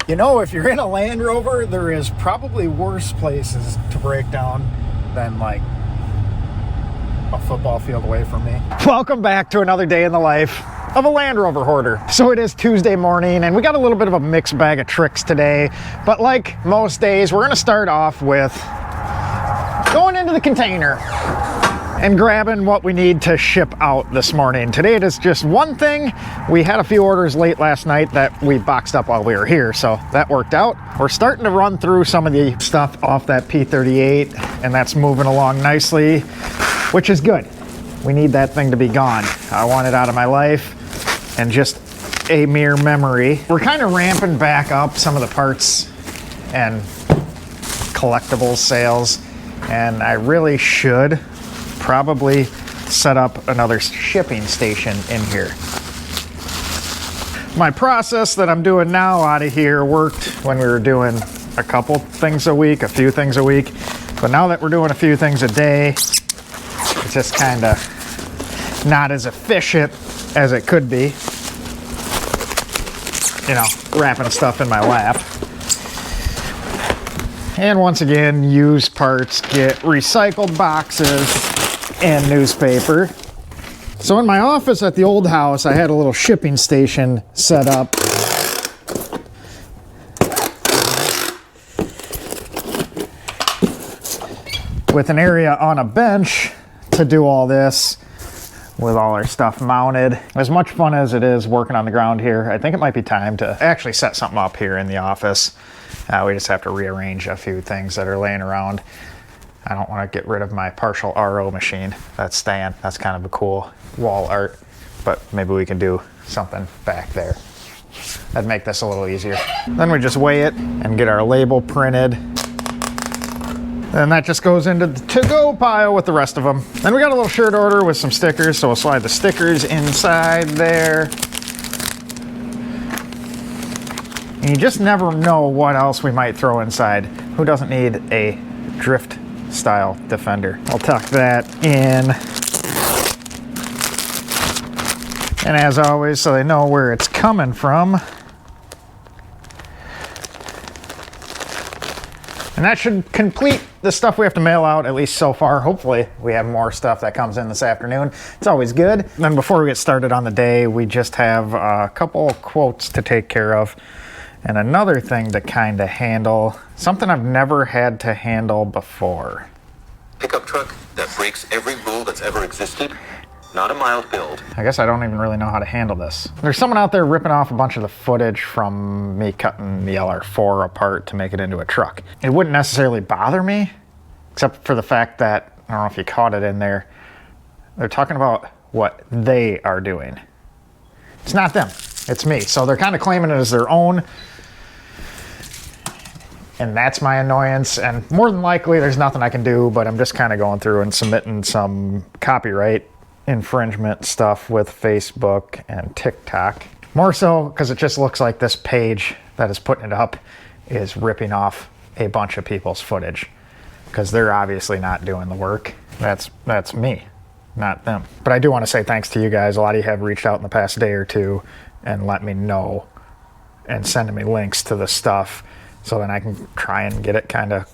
You know, if you're in a Land Rover, there is probably worse places to break down than like a football field away from me. Welcome back to another day in the life of a Land Rover hoarder. So it is Tuesday morning and we got a little bit of a mixed bag of tricks today, but like most days, we're gonna start off with going into the container and grabbing what we need to ship out this morning. Today it is just one thing. We had a few orders late last night that we boxed up while we were here, so that worked out. We're starting to run through some of the stuff off that P38, and that's moving along nicely, which is good. We need that thing to be gone. I want it out of my life and just a mere memory. We're kind of ramping back up some of the parts and collectibles sales, and I really should probably set up another shipping station in here. My process that I'm doing now out of here worked when we were doing a couple things a week, a few things a week, but now that we're doing a few things a day, it's just kind of not as efficient as it could be. You know, wrapping stuff in my lap. And once again, used parts get recycled boxes and newspaper. So in my office at the old house, I had a little shipping station set up. With an area on a bench to do all this, with all our stuff mounted. As much fun as it is working on the ground here, I think it might be time to actually set something up here in the office. We just have to rearrange a few things that are laying around. I don't want to get rid of my partial RO machine that's staying. That's kind of a cool wall art, but maybe we can do something back there. That'd make this a little easier. Then we just weigh it and get our label printed. And that just goes into the to-go pile with the rest of them. Then we got a little shirt order with some stickers, so we'll slide the stickers inside there. And you just never know what else we might throw inside. Who doesn't need a drift style Defender? I'll tuck that in. And as always, so they know where it's coming from. And that should complete the stuff we have to mail out, at least so far. Hopefully we have more stuff that comes in this afternoon. It's always good. Then before we get started on the day, we just have a couple quotes to take care of. And another thing to kind of handle, something I've never had to handle before. Pickup truck that breaks every rule that's ever existed. Not a mild build. I guess I don't even really know how to handle this. There's someone out there ripping off a bunch of the footage from me cutting the LR4 apart to make it into a truck. It wouldn't necessarily bother me, except for the fact that, I don't know if you caught it in there, they're talking about what they are doing. It's not them, it's me. So they're kind of claiming it as their own. And that's my annoyance, and more than likely there's nothing I can do, but I'm just kind of going through and submitting some copyright infringement stuff with Facebook and TikTok. More so because it just looks like this page that is putting it up is ripping off a bunch of people's footage, because they're obviously not doing the work. That's me, not them. But I do want to say thanks to you guys. A lot of you have reached out in the past day or two and let me know and sending me links to the stuff, so then I can try and get it kind of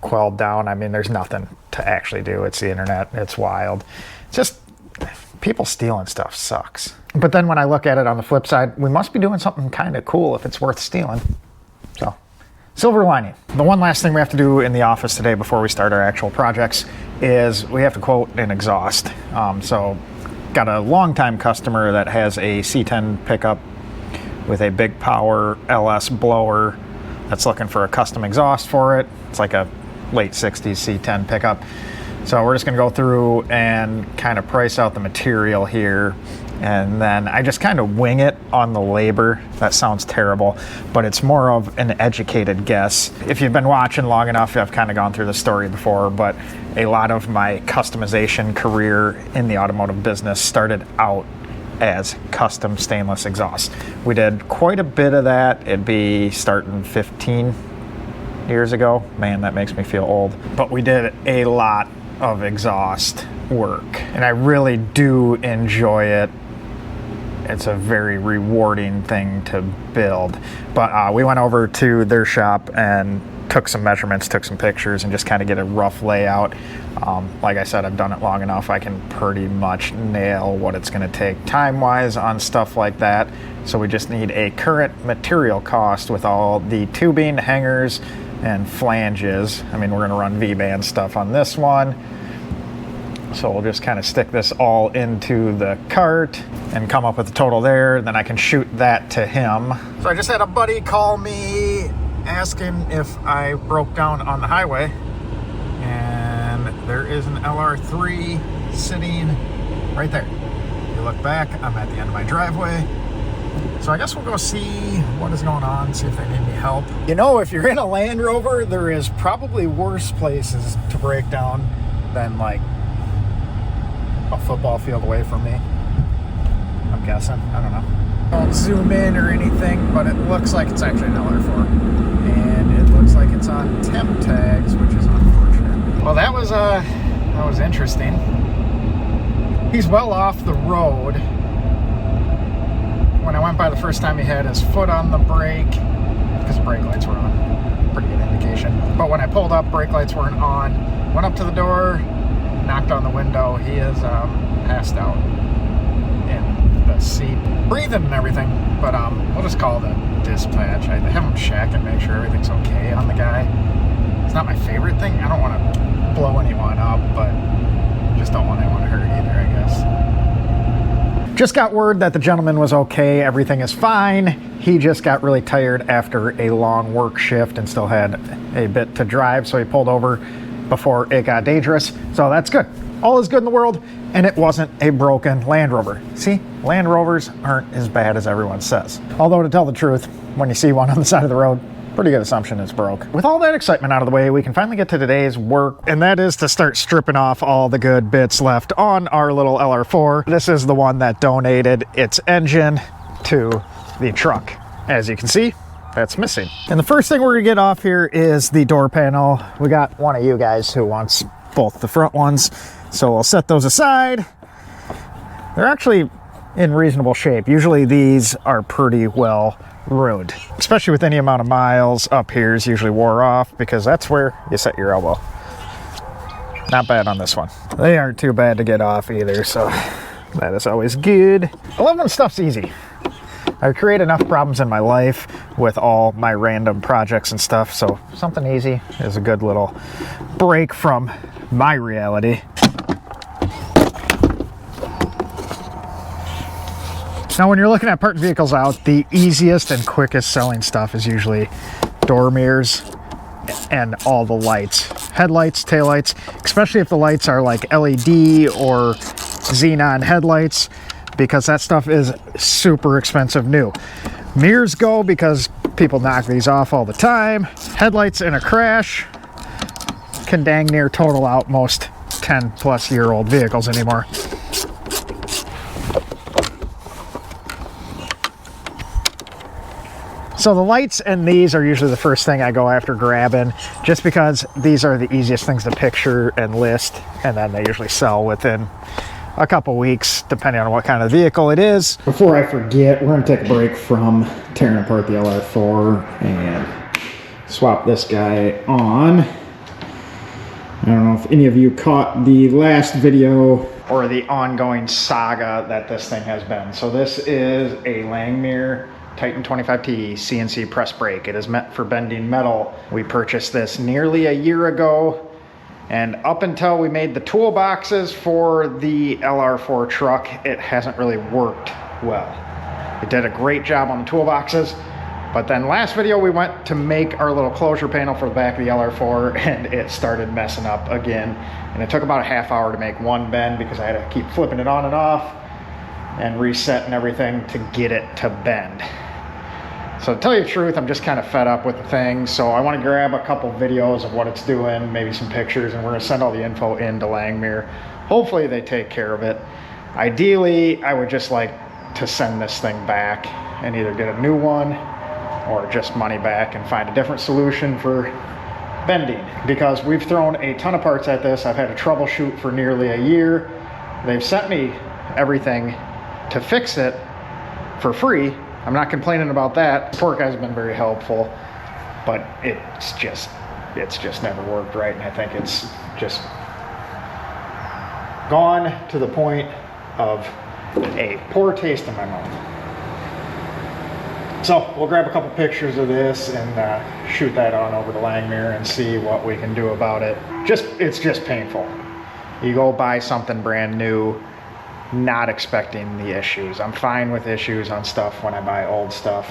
quelled down. I mean, there's nothing to actually do. It's the internet. It's wild. It's just people stealing stuff sucks. But then when I look at it on the flip side, we must be doing something kind of cool if it's worth stealing. So, silver lining. The one last thing we have to do in the office today before we start our actual projects is we have to quote an exhaust. So, got a longtime customer that has a C10 pickup with a big power LS blower that's looking for a custom exhaust for it. It's like a late 60s C10 pickup. So we're just gonna go through and kind of price out the material here, and then I just kind of wing it on the labor. That sounds terrible, but it's more of an educated guess. If you've been watching long enough, I've kind of gone through the story before, but a lot of my customization career in the automotive business started out as custom stainless exhaust. We did quite a bit of that. It'd be starting 15 years ago. Man, that makes me feel old. But we did a lot of exhaust work, and I really do enjoy it it's a very rewarding thing to build. But we went over to their shop and took some measurements, took some pictures, and just kind of get a rough layout. Like I said, I've done it long enough. I can pretty much nail what it's going to take time-wise on stuff like that. So we just need a current material cost with all the tubing, hangers, and flanges. I mean, we're going to run V-band stuff on this one. So we'll just kind of stick this all into the cart and come up with the total there. Then I can shoot that to him. So I just had a buddy call me asking if I broke down on the highway. And there is an LR3 sitting right there. If you look back, I'm at the end of my driveway. So I guess we'll go see what is going on, see if they need any help. You know, if you're in a Land Rover, there is probably worse places to break down than like a football field away from me. I'm guessing. I don't know. Don't zoom in or anything, but it looks like it's actually an LR4. And it looks like it's on temp tags, which is unfortunate. Well, that was interesting. He's well off the road. When I went by the first time, he had his foot on the brake because the brake lights were on. Pretty good indication. But when I pulled up, brake lights weren't on. Went up to the door, knocked on the window. He is passed out in the seat, breathing and everything. But we'll just call the dispatch. I have them check and make sure everything's okay on the guy. It's not my favorite thing. I don't want to blow anyone up, but just don't want anyone hurt either, I guess. Just got word that the gentleman was okay, everything is fine. He just got really tired after a long work shift and still had a bit to drive, so he pulled over before it got dangerous. So that's good. All is good in the world, and it wasn't a broken Land Rover. See, Land Rovers aren't as bad as everyone says. Although, to tell the truth, when you see one on the side of the road, pretty good assumption it's broke. With all that excitement out of the way, we can finally get to today's work, and that is to start stripping off all the good bits left on our little LR4. This is the one that donated its engine to the truck. As you can see, that's missing. And the first thing we're gonna get off here is the door panel. We got one of you guys who wants both the front ones, so we'll set those aside. They're actually in reasonable shape. Usually these are pretty well ruined, especially with any amount of miles. Up here is usually wore off because that's where you set your elbow. Not bad on this one. They aren't too bad to get off either, so that is always good. I love when stuff's easy. I create enough problems in my life with all my random projects and stuff, so something easy is a good little break from my reality. Now, when you're looking at parting vehicles out, the easiest and quickest selling stuff is usually door mirrors and all the lights. Headlights, taillights, especially if the lights are like LED or xenon headlights, because that stuff is super expensive new. Mirrors go because people knock these off all the time. Headlights in a crash can dang near total out most 10-plus-year-old vehicles anymore. So the lights and these are usually the first thing I go after grabbing, just because these are the easiest things to picture and list, and then they usually sell within a couple weeks, depending on what kind of vehicle it is. Before I forget, we're gonna take a break from tearing apart the LR4 and swap this guy on. I don't know if any of you caught the last video or the ongoing saga that this thing has been. So this is a Langmuir Titan 25T CNC press brake. It is meant for bending metal. We purchased this nearly a year ago, and up until we made the toolboxes for the LR4 truck, it hasn't really worked well. It did a great job on the toolboxes, but then last video we went to make our little closure panel for the back of the LR4, and it started messing up again. And it took about a half hour to make one bend because I had to keep flipping it on and off and resetting everything to get it to bend. So to tell you the truth, I'm just kind of fed up with the thing. So I want to grab a couple videos of what it's doing, maybe some pictures, and we're going to send all the info into Langmuir. Hopefully they take care of it. Ideally, I would just like to send this thing back and either get a new one or just money back and find a different solution for bending, because we've thrown a ton of parts at this. I've had to troubleshoot for nearly a year. They've sent me everything to fix it, for free. I'm not complaining about that. Poor guys have been very helpful, but it's just never worked right, and I think it's just gone to the point of a poor taste in my mouth. So we'll grab a couple pictures of this and shoot that on over to Langmuir and see what we can do about it. It's just painful. You go buy something brand new, not expecting the issues. I'm fine with issues on stuff when I buy old stuff,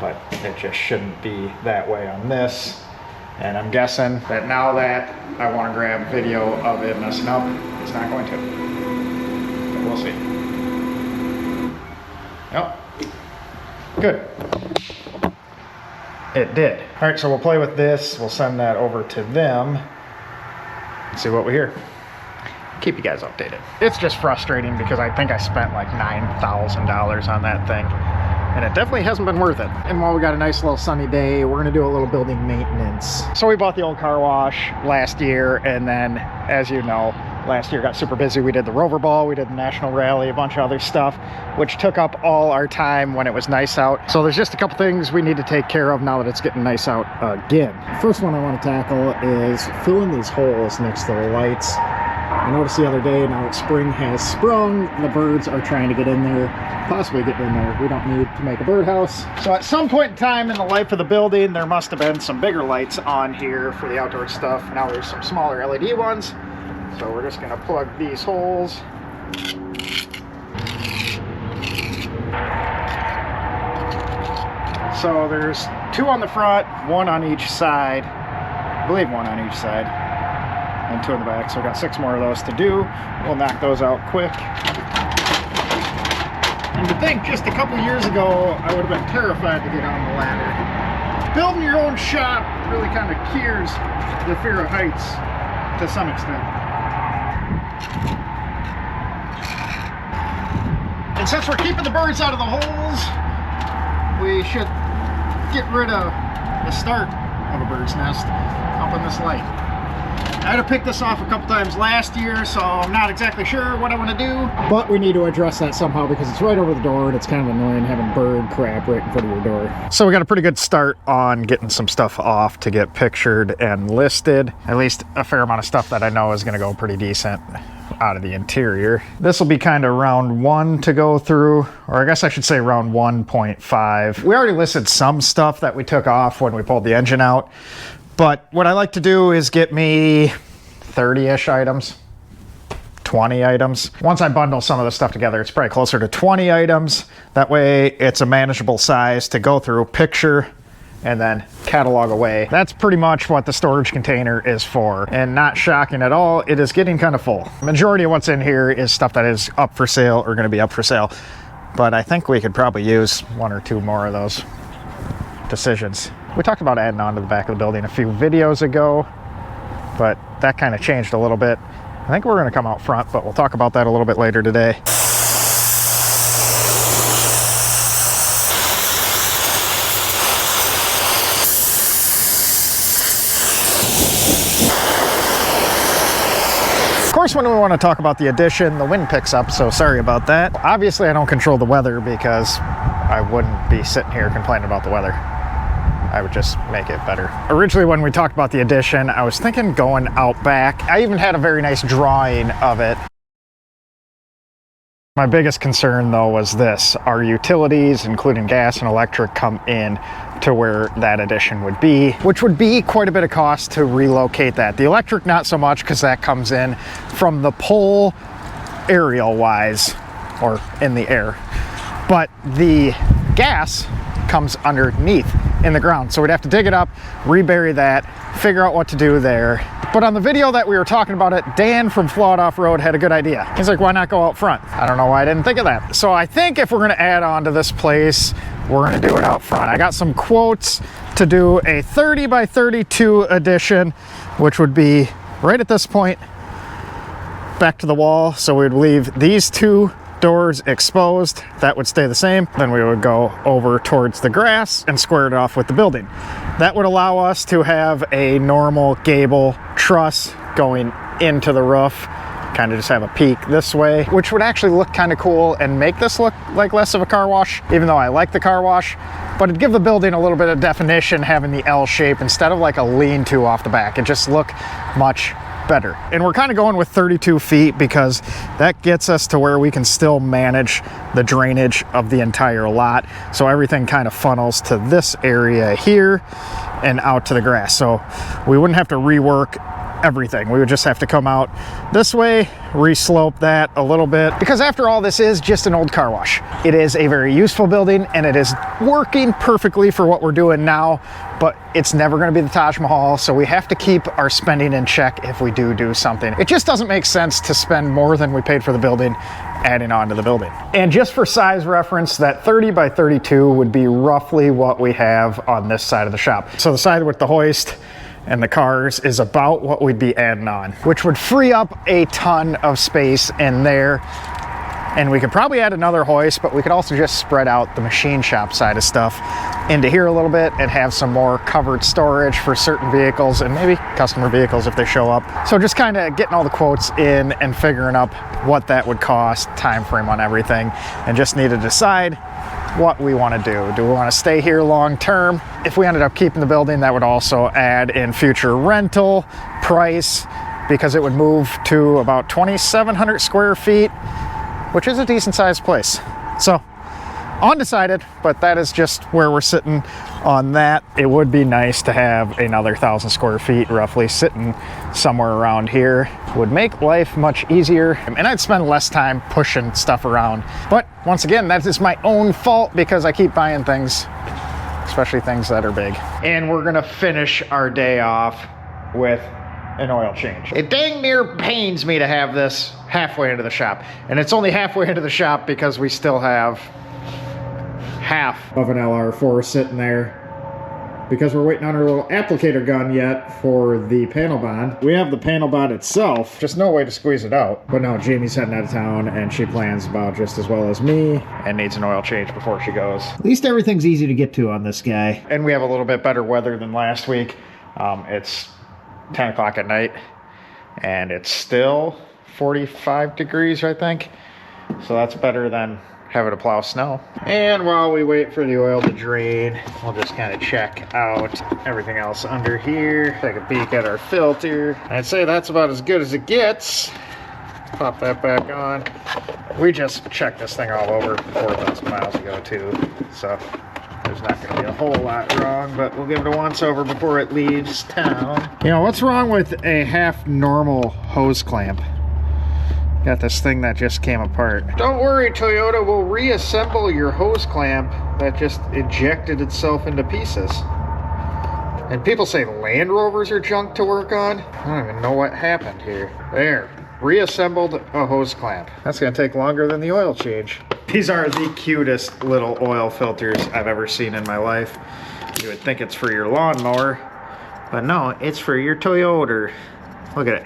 but it just shouldn't be that way on this. And I'm guessing that now that I want to grab video of it messing up, it's not going to. But we'll see. Yep. Good. It did. All right, so we'll play with this. We'll send that over to them. See what we hear. Keep you guys updated. It's just frustrating because I think I spent like $9,000 on that thing, and it definitely hasn't been worth it. And while we got a nice little sunny day, we're gonna do a little building maintenance. So we bought the old car wash last year, and then, as you know, last year got super busy. We did the Rover Ball, we did the National Rally, a bunch of other stuff, which took up all our time when it was nice out. So there's just a couple things we need to take care of now that it's getting nice out again. First one I want to tackle is filling these holes next to the lights. I noticed the other day, now that spring has sprung, the birds are trying to get in there, possibly get in there. We don't need to make a birdhouse. So at some point in time in the life of the building, there must have been some bigger lights on here for the outdoor stuff. Now there's some smaller LED ones. So we're just gonna plug these holes. So there's 2 on the front, 1 on each side. I believe 1 on each side. And 2 in the back, so we've got 6 more of those to do. We'll knock those out quick. And to think, just a couple years ago, I would have been terrified to get on the ladder. Building your own shop really kind of cures the fear of heights to some extent. And since we're keeping the birds out of the holes, we should get rid of the start of a bird's nest up in this light. I had to pick this off a couple times last year, so I'm not exactly sure what I want to do. But we need to address that somehow because it's right over the door and it's kind of annoying having bird crap right in front of your door. So we got a pretty good start on getting some stuff off to get pictured and listed. At least a fair amount of stuff that I know is going to go pretty decent out of the interior. This will be kind of round 1 to go through, or I guess I should say round 1.5. We already listed some stuff that we took off when we pulled the engine out. But what I like to do is get me 30-ish items, 20 items. Once I bundle some of the stuff together, it's probably closer to 20 items. That way it's a manageable size to go through, picture, and then catalog away. That's pretty much what the storage container is for. And not shocking at all, it is getting kind of full. The majority of what's in here is stuff that is up for sale or gonna be up for sale. But I think we could probably use 1 or 2 more of those decisions. We talked about adding on to the back of the building a few videos ago, but that kind of changed a little bit. I think we're going to come out front, but we'll talk about that a little bit later today. Of course, when we want to talk about the addition, the wind picks up, so sorry about that. Obviously, I don't control the weather because I wouldn't be sitting here complaining about the weather. I would just make it better. Originally, when we talked about the addition, I was thinking going out back. I even had a very nice drawing of it. My biggest concern though was this. Our utilities, including gas and electric, come in to where that addition would be, which would be quite a bit of cost to relocate that. The electric, not so much, because that comes in from the pole aerial wise, or in the air. But the gas comes underneath in the ground. So we'd have to dig it up, rebury that, figure out what to do there. But on the video that we were talking about it, Dan from Flawed Off-Road had a good idea. He's like, why not go out front? I don't know why I didn't think of that. So I think if we're gonna add on to this place, we're gonna do it out front. I got some quotes to do a 30 by 32 addition, which would be right at this point, back to the wall. So we'd leave these 2 doors exposed. That would stay the same. Then we would go over towards the grass and square it off with the building. That would allow us to have a normal gable truss going into the roof, kind kind of just have a peek this way, which would actually look kind of cool and make this look like less of a car wash, even though I like the car wash. But it'd give the building a little bit of definition having the L shape instead of like a lean-to off the back. It just look much better. And we're kind of going with 32 feet because that gets us to where we can still manage the drainage of the entire lot. So everything kind of funnels to this area here and out to the grass. So we wouldn't have to rework everything. We would just have to come out this way, re-slope that a little bit, because after all, this is just an old car wash. It is a very useful building and it is working perfectly for what we're doing now, but it's never going to be the Taj Mahal, so we have to keep our spending in check if we do something. It just doesn't make sense to spend more than we paid for the building adding on to the building. And just for size reference, that 30 by 32 would be roughly what we have on this side of the shop. So the side with the hoist and the cars is about what we'd be adding on, which would free up a ton of space in there. And we could probably add another hoist, but we could also just spread out the machine shop side of stuff into here a little bit and have some more covered storage for certain vehicles and maybe customer vehicles if they show up. So just kind of getting all the quotes in and figuring up what that would cost, time frame on everything, and just need to decide what we want to do. Do we want to stay here long term? If we ended up keeping the building, that would also add in future rental price, because it would move to about 2,700 square feet, which is a decent sized place. So undecided, but that is just where we're sitting on that. It would be nice to have another 1,000 square feet roughly sitting somewhere around here. Would make life much easier, and I'd spend less time pushing stuff around. But once again, that is my own fault because I keep buying things, especially things that are big. And we're gonna finish our day off with an oil change. It dang near pains me to have this halfway into the shop, and it's only halfway into the shop because we still have half of an LR4 sitting there because we're waiting on our little applicator gun yet for the panel bond. We have the panel bond itself, just no way to squeeze it out. But no, Jamie's heading out of town and she plans about just as well as me and needs an oil change before she goes. At least everything's easy to get to on this guy. And we have a little bit better weather than last week. It's 10 o'clock at night and it's still 45 degrees, I think. So that's better than having to plow snow. And while we wait for the oil to drain, we'll just kind of check out everything else under here. Take a peek at our filter. I'd say that's about as good as it gets. Pop that back on. We just checked this thing all over 4,000 miles ago too, so there's not going to be a whole lot wrong, but we'll give it a once over before it leaves town. You know, what's wrong with a half normal hose clamp? Got this thing that just came apart. Don't worry, Toyota, we'll reassemble your hose clamp that just ejected itself into pieces. And people say Land Rovers are junk to work on. I don't even know what happened here. There, reassembled a hose clamp. That's gonna take longer than the oil change. These are the cutest little oil filters I've ever seen in my life. You would think it's for your lawnmower, but no, it's for your Toyota. Look at it.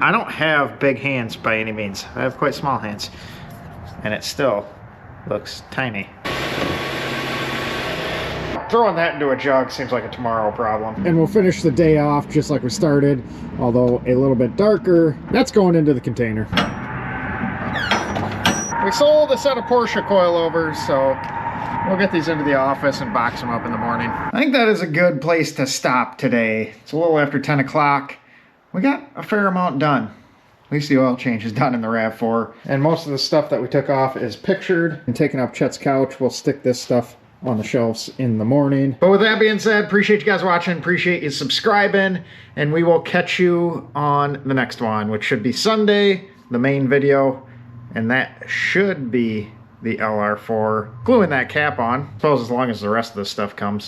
I don't have big hands by any means. I have quite small hands. And it still looks tiny. Throwing that into a jug seems like a tomorrow problem. And we'll finish the day off just like we started, although a little bit darker. That's going into the container. We sold a set of Porsche coilovers, so we'll get these into the office and box them up in the morning. I think that is a good place to stop today. It's a little after 10 o'clock. We got a fair amount done. At least the oil change is done in the RAV4. And most of the stuff that we took off is pictured and taken off Chet's couch. We'll stick this stuff on the shelves in the morning. But with that being said, appreciate you guys watching, appreciate you subscribing, and we will catch you on the next one, which should be Sunday, the main video, and that should be the LR4. Gluing that cap on, I suppose, as long as the rest of this stuff comes.